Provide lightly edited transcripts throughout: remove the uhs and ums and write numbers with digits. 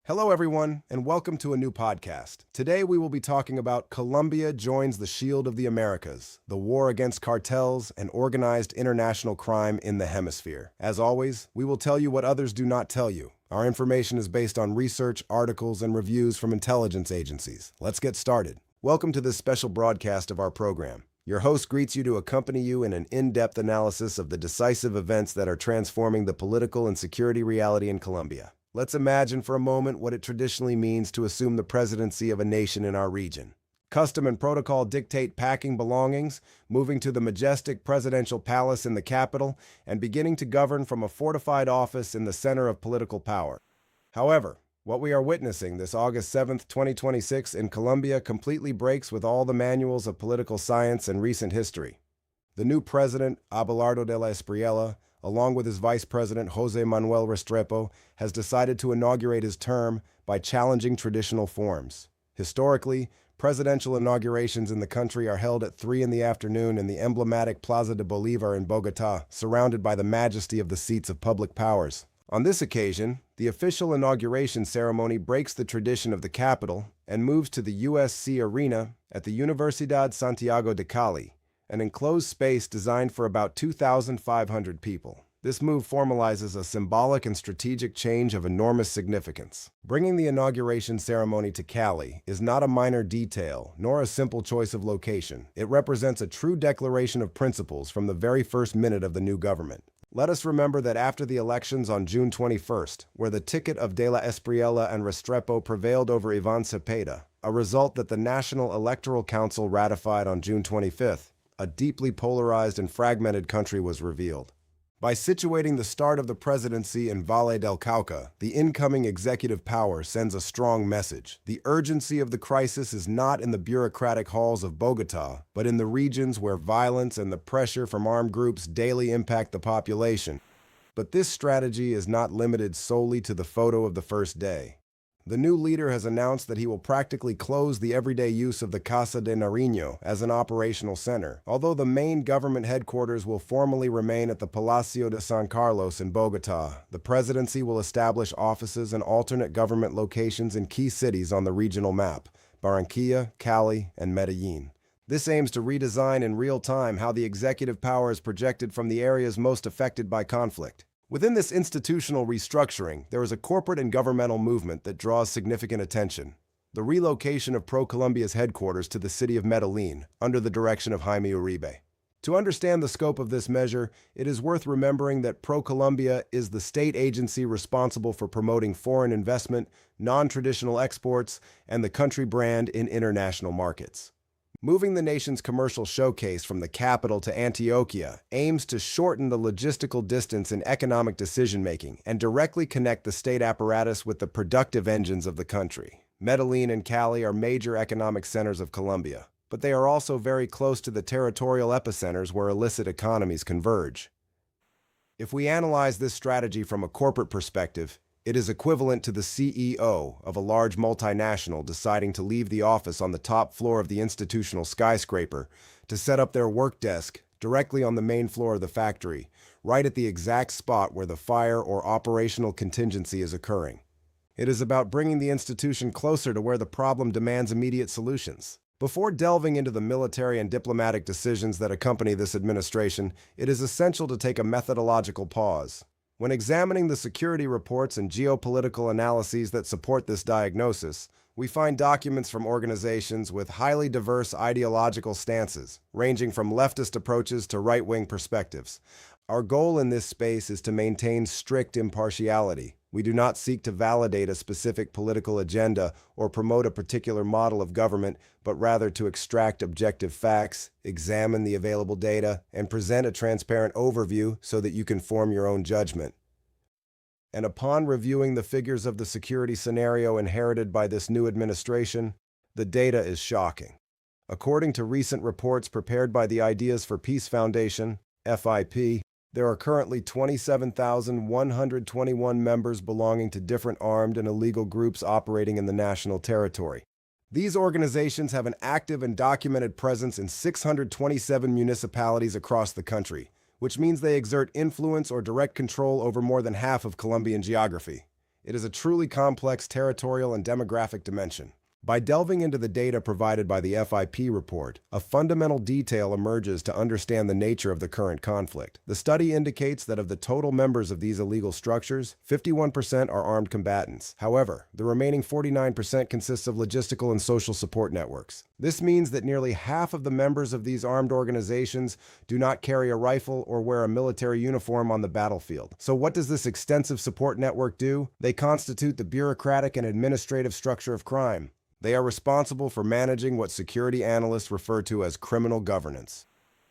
Hello, everyone, and welcome to a new podcast. Today, we will be talking about Colombia joins the Shield of the Americas, the war against cartels and organized international crime in the hemisphere. As always, we will tell you what others do not tell you. Our information is based on research, articles, and reviews from intelligence agencies. Let's get started. Welcome to this special broadcast of our program. Your host greets you to accompany you in an in-depth analysis of the decisive events that are transforming the political and security reality in Colombia. Let's imagine for a moment what it traditionally means to assume the presidency of a nation in our region. Custom and protocol dictate packing belongings, moving to the majestic presidential palace in the capital, and beginning to govern from a fortified office in the center of political power. However, what we are witnessing this August 7th, 2026 in Colombia completely breaks with all the manuals of political science and recent history. The new president, Abelardo de la Espriella, along with his vice president, José Manuel Restrepo, has decided to inaugurate his term by challenging traditional forms. Historically, presidential inaugurations in the country are held at 3 in the afternoon in the emblematic Plaza de Bolívar in Bogotá, surrounded by the majesty of the seats of public powers. On this occasion, the official inauguration ceremony breaks the tradition of the capital and moves to the USC Arena at the Universidad Santiago de Cali, an enclosed space designed for about 2,500 people. This move formalizes a symbolic and strategic change of enormous significance. Bringing the inauguration ceremony to Cali is not a minor detail, nor a simple choice of location. It represents a true declaration of principles from the very first minute of the new government. Let us remember that after the elections on June 21st, where the ticket of De la Espriella and Restrepo prevailed over Iván Cepeda, a result that the National Electoral Council ratified on June 25th, a deeply polarized and fragmented country was revealed. By situating the start of the presidency in Valle del Cauca, the incoming executive power sends a strong message. The urgency of the crisis is not in the bureaucratic halls of Bogotá, but in the regions where violence and the pressure from armed groups daily impact the population. But this strategy is not limited solely to the photo of the first day. The new leader has announced that he will practically close the everyday use of the Casa de Nariño as an operational center, although the main government headquarters will formally remain at the Palacio de San Carlos in Bogotá. The presidency will establish offices and alternate government locations in key cities on the regional map: Barranquilla, Cali, and Medellín. This aims to redesign in real time how the executive power is projected from the areas most affected by conflict. Within this institutional restructuring, there is a corporate and governmental movement that draws significant attention: the relocation of ProColombia's headquarters to the city of Medellín, under the direction of Jaime Uribe. To understand the scope of this measure, it is worth remembering that ProColombia is the state agency responsible for promoting foreign investment, non-traditional exports, and the country brand in international markets. Moving the nation's commercial showcase from the capital to Antioquia aims to shorten the logistical distance in economic decision-making and directly connect the state apparatus with the productive engines of the country. Medellín and Cali are major economic centers of Colombia, but they are also very close to the territorial epicenters where illicit economies converge. If we analyze this strategy from a corporate perspective, it is equivalent to the CEO of a large multinational deciding to leave the office on the top floor of the institutional skyscraper to set up their work desk directly on the main floor of the factory, right at the exact spot where the fire or operational contingency is occurring. It is about bringing the institution closer to where the problem demands immediate solutions. Before delving into the military and diplomatic decisions that accompany this administration, it is essential to take a methodological pause. When examining the security reports and geopolitical analyses that support this diagnosis, we find documents from organizations with highly diverse ideological stances, ranging from leftist approaches to right-wing perspectives. Our goal in this space is to maintain strict impartiality. We do not seek to validate a specific political agenda or promote a particular model of government, but rather to extract objective facts, examine the available data, and present a transparent overview so that you can form your own judgment. And upon reviewing the figures of the security scenario inherited by this new administration, the data is shocking. According to recent reports prepared by the Ideas for Peace Foundation, FIP, there are currently 27,121 members belonging to different armed and illegal groups operating in the national territory. These organizations have an active and documented presence in 627 municipalities across the country, which means they exert influence or direct control over more than half of Colombian geography. It is a truly complex territorial and demographic dimension. By delving into the data provided by the FIP report, a fundamental detail emerges to understand the nature of the current conflict. The study indicates that of the total members of these illegal structures, 51% are armed combatants. However, the remaining 49% consists of logistical and social support networks. This means that nearly half of the members of these armed organizations do not carry a rifle or wear a military uniform on the battlefield. So what does this extensive support network do? They constitute the bureaucratic and administrative structure of crime. They are responsible for managing what security analysts refer to as criminal governance.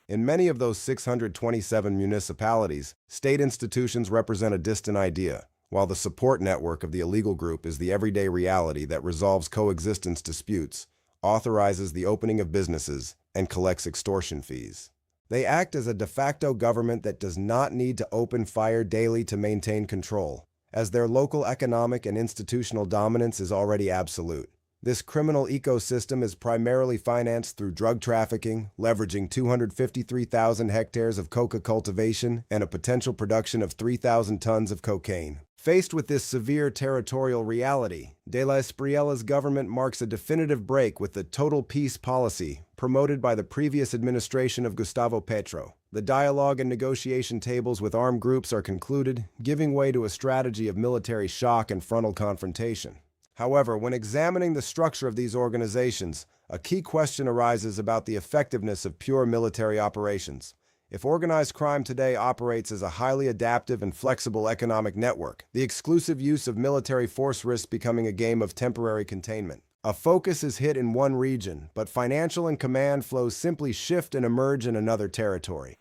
In many of those 627 municipalities, state institutions represent a distant idea, while the support network of the illegal group is the everyday reality that resolves coexistence disputes, authorizes the opening of businesses, and collects extortion fees. They act as a de facto government that does not need to open fire daily to maintain control, as their local economic and institutional dominance is already absolute. This criminal ecosystem is primarily financed through drug trafficking, leveraging 253,000 hectares of coca cultivation and a potential production of 3,000 tons of cocaine. Faced with this severe territorial reality, De la Espriella's government marks a definitive break with the total peace policy promoted by the previous administration of Gustavo Petro. The dialogue and negotiation tables with armed groups are concluded, giving way to a strategy of military shock and frontal confrontation. However, when examining the structure of these organizations, a key question arises about the effectiveness of pure military operations. If organized crime today operates as a highly adaptive and flexible economic network, the exclusive use of military force risks becoming a game of temporary containment. A focus is hit in one region, but financial and command flows simply shift and emerge in another territory.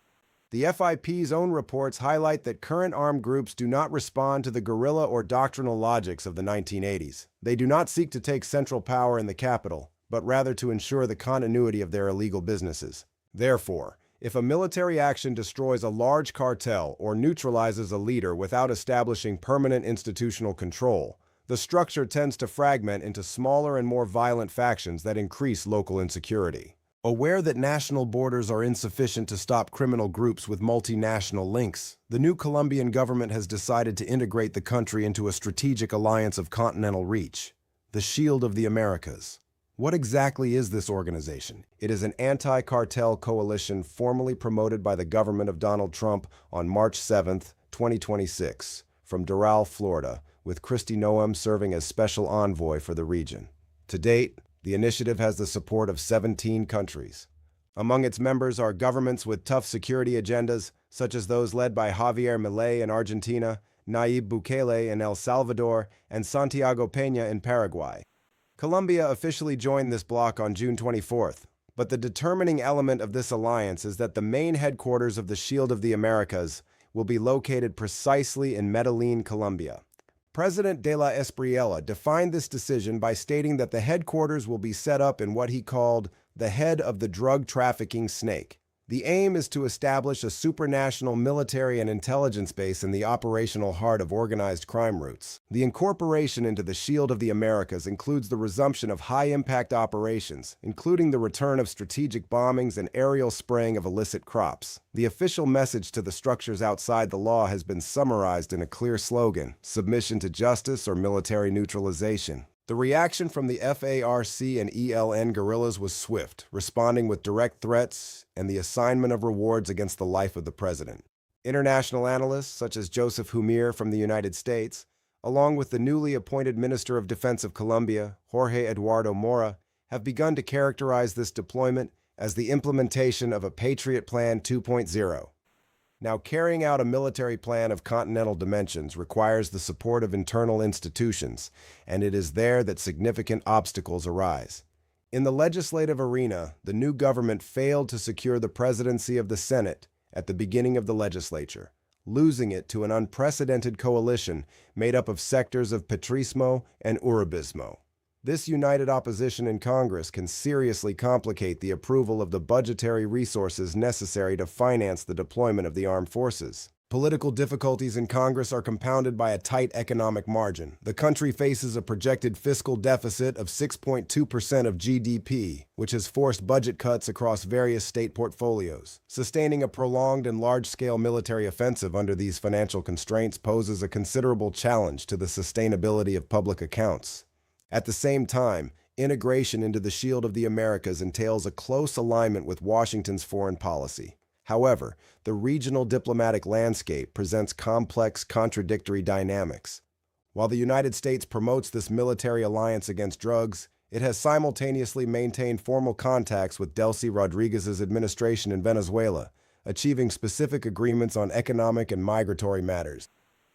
The FIP's own reports highlight that current armed groups do not respond to the guerrilla or doctrinal logics of the 1980s. They do not seek to take central power in the capital, but rather to ensure the continuity of their illegal businesses. Therefore, if a military action destroys a large cartel or neutralizes a leader without establishing permanent institutional control, the structure tends to fragment into smaller and more violent factions that increase local insecurity. Aware that national borders are insufficient to stop criminal groups with multinational links, the new Colombian government has decided to integrate the country into a strategic alliance of continental reach, the Shield of the Americas. What exactly is this organization? It is an anti-cartel coalition formally promoted by the government of Donald Trump on March 7, 2026, from Doral, Florida, with Kristi Noem serving as special envoy for the region. To date, the initiative has the support of 17 countries. Among its members are governments with tough security agendas, such as those led by Javier Milei in Argentina, Nayib Bukele in El Salvador, and Santiago Peña in Paraguay. Colombia officially joined this bloc on June 24th, but the determining element of this alliance is that the main headquarters of the Shield of the Americas will be located precisely in Medellín, Colombia. President de la Espriella defined this decision by stating that the headquarters will be set up in what he called the head of the drug trafficking snake. The aim is to establish a supranational military and intelligence base in the operational heart of organized crime routes. The incorporation into the Shield of the Americas includes the resumption of high-impact operations, including the return of strategic bombings and aerial spraying of illicit crops. The official message to the structures outside the law has been summarized in a clear slogan: submission to justice or military neutralization. The reaction from the FARC and ELN guerrillas was swift, responding with direct threats and the assignment of rewards against the life of the president. International analysts, such as Joseph Humir from the United States, along with the newly appointed Minister of Defense of Colombia, Jorge Eduardo Mora, have begun to characterize this deployment as the implementation of a Patriot Plan 2.0. Now, carrying out a military plan of continental dimensions requires the support of internal institutions, and it is there that significant obstacles arise. In the legislative arena, the new government failed to secure the presidency of the Senate at the beginning of the legislature, losing it to an unprecedented coalition made up of sectors of Petrismo and Uribismo. This united opposition in Congress can seriously complicate the approval of the budgetary resources necessary to finance the deployment of the armed forces. Political difficulties in Congress are compounded by a tight economic margin. The country faces a projected fiscal deficit of 6.2% of GDP, which has forced budget cuts across various state portfolios. Sustaining a prolonged and large-scale military offensive under these financial constraints poses a considerable challenge to the sustainability of public accounts. At the same time, integration into the Shield of the Americas entails a close alignment with Washington's foreign policy. However, the regional diplomatic landscape presents complex, contradictory dynamics. While the United States promotes this military alliance against drugs, it has simultaneously maintained formal contacts with Delcy Rodriguez's administration in Venezuela, achieving specific agreements on economic and migratory matters.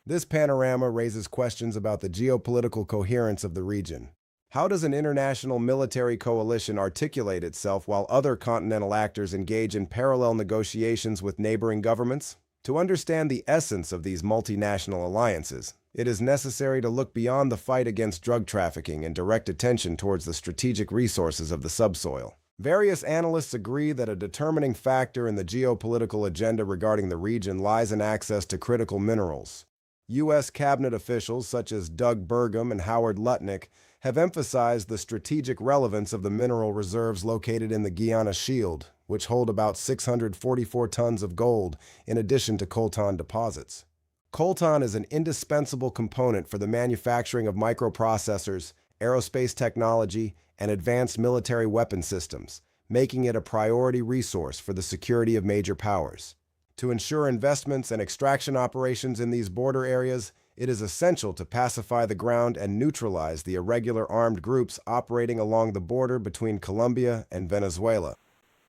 This panorama raises questions about the geopolitical coherence of the region. How does an international military coalition articulate itself while other continental actors engage in parallel negotiations with neighboring governments? To understand the essence of these multinational alliances, it is necessary to look beyond the fight against drug trafficking and direct attention towards the strategic resources of the subsoil. Various analysts agree that a determining factor in the geopolitical agenda regarding the region lies in access to critical minerals. U.S. cabinet officials such as Doug Burgum and Howard Lutnick have emphasized the strategic relevance of the mineral reserves located in the Guyana Shield, which hold about 644 tons of gold in addition to coltan deposits. Coltan is an indispensable component for the manufacturing of microprocessors, aerospace technology, and advanced military weapon systems, making it a priority resource for the security of major powers. To ensure investments and extraction operations in these border areas, it is essential to pacify the ground and neutralize the irregular armed groups operating along the border between Colombia and Venezuela.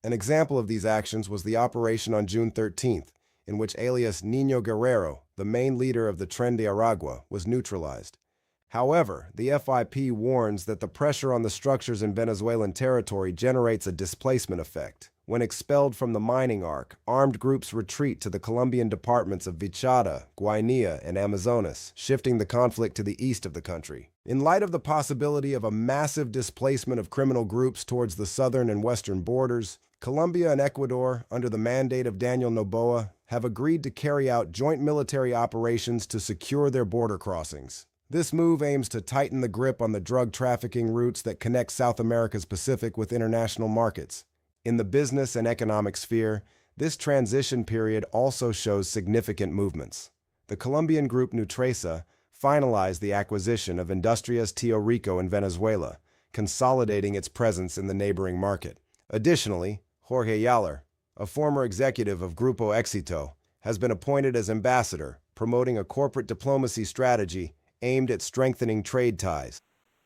An example of these actions was the operation on June 13th, in which alias Niño Guerrero, the main leader of the Tren de Aragua, was neutralized. However, the FIP warns that the pressure on the structures in Venezuelan territory generates a displacement effect. When expelled from the mining arc, armed groups retreat to the Colombian departments of Vichada, Guainía, and Amazonas, shifting the conflict to the east of the country. In light of the possibility of a massive displacement of criminal groups towards the southern and western borders, Colombia and Ecuador, under the mandate of Daniel Noboa, have agreed to carry out joint military operations to secure their border crossings. This move aims to tighten the grip on the drug trafficking routes that connect South America's Pacific with international markets. In the business and economic sphere, this transition period also shows significant movements. The Colombian group Nutresa finalized the acquisition of Industrias Tío Rico in Venezuela, consolidating its presence in the neighboring market. Additionally, Jorge Yaller, a former executive of Grupo Éxito, has been appointed as ambassador, promoting a corporate diplomacy strategy aimed at strengthening trade ties.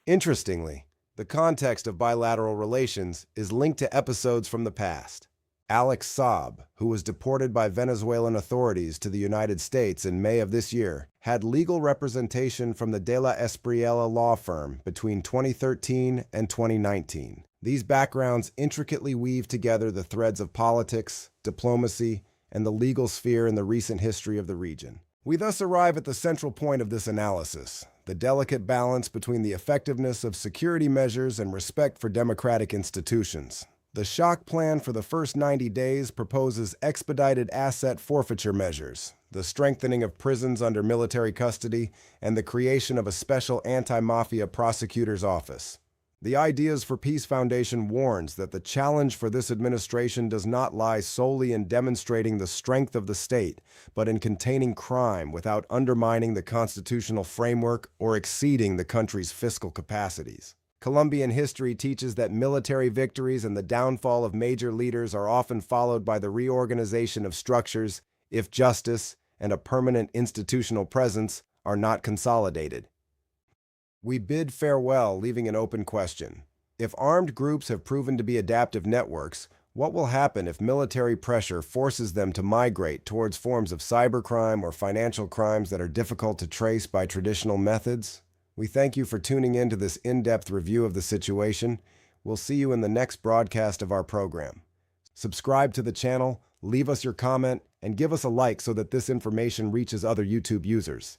Interestingly, the context of bilateral relations is linked to episodes from the past. Alex Saab, who was deported by Venezuelan authorities to the United States in May of this year, had legal representation from the De la Espriella law firm between 2013 and 2019. These backgrounds intricately weave together the threads of politics, diplomacy, and the legal sphere in the recent history of the region. We thus arrive at the central point of this analysis: the delicate balance between the effectiveness of security measures and respect for democratic institutions. The shock plan for the first 90 days proposes expedited asset forfeiture measures, the strengthening of prisons under military custody, and the creation of a special anti-mafia prosecutor's office. The Ideas for Peace Foundation warns that the challenge for this administration does not lie solely in demonstrating the strength of the state, but in containing crime without undermining the constitutional framework or exceeding the country's fiscal capacities. Colombian history teaches that military victories and the downfall of major leaders are often followed by the reorganization of structures if justice and a permanent institutional presence are not consolidated. We bid farewell, leaving an open question. If armed groups have proven to be adaptive networks, what will happen if military pressure forces them to migrate towards forms of cybercrime or financial crimes that are difficult to trace by traditional methods? We thank you for tuning in to this in-depth review of the situation. We'll see you in the next broadcast of our program. Subscribe to the channel, leave us your comment, and give us a like so that this information reaches other YouTube users.